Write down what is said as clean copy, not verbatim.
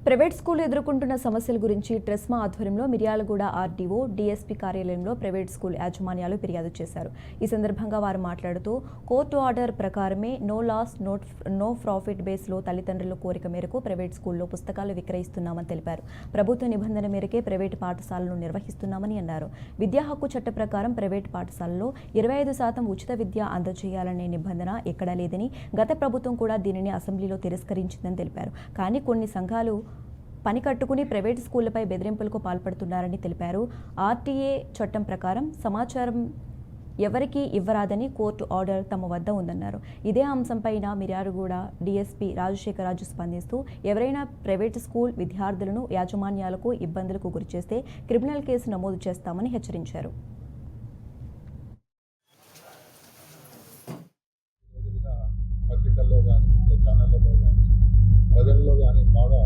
Private school ఎదుర్కొంటున్న సమస్యల గురించి ట్రెస్మా ఆధ్వర్యంలో మిర్యాలగూడ ఆర్డీఓ డీఎస్పీ కార్యాలయంలో ప్రైవేట్ స్కూల్ యాజమాన్యాలు ఫిర్యాదు చేశారు. ఈ సందర్భంగా వారు మాట్లాడుతూ కోర్టు ఆర్డర్ ప్రకారమే నో లాస్ నో ప్రాఫిట్ బేస్లో తల్లిదండ్రుల కోరిక మేరకు ప్రైవేట్ స్కూల్లో పుస్తకాలు విక్రయిస్తున్నామని తెలిపారు. ప్రభుత్వ నిబంధన మేరకే ప్రైవేటు పాఠశాలను నిర్వహిస్తున్నామని అన్నారు. విద్యా హక్కు చట్ట ప్రకారం ప్రైవేటు పాఠశాలలో 25% ఉచిత విద్య అందజేయాలనే నిబంధన ఎక్కడా లేదని, గత ప్రభుత్వం కూడా దీనిని అసెంబ్లీలో తిరస్కరించిందని తెలిపారు. కానీ కొన్ని సంఘాలు పని కట్టుకుని ప్రైవేట్ స్కూళ్లపై బెదిరింపులకు పాల్పడుతున్నారని తెలిపారు. ఆర్టీఏ చట్టం ప్రకారం సమాచారం ఎవరికీ ఇవ్వరాదని కోర్టు ఆర్డర్ తమ వద్ద ఉందన్నారు. ఇదే అంశంపైన మిర్యాలగూడ డీఎస్పీ రాజశేఖరరాజు స్పందిస్తూ ఎవరైనా ప్రైవేట్ స్కూల్ విద్యార్థులను యాజమాన్యాలకు ఇబ్బందులకు గురిచేస్తే క్రిమినల్ కేసు నమోదు చేస్తామని హెచ్చరించారు. పత్రికల్లో కానీ ఛానళ్ళలో కానీ ప్రజల్లో కానీ బాగా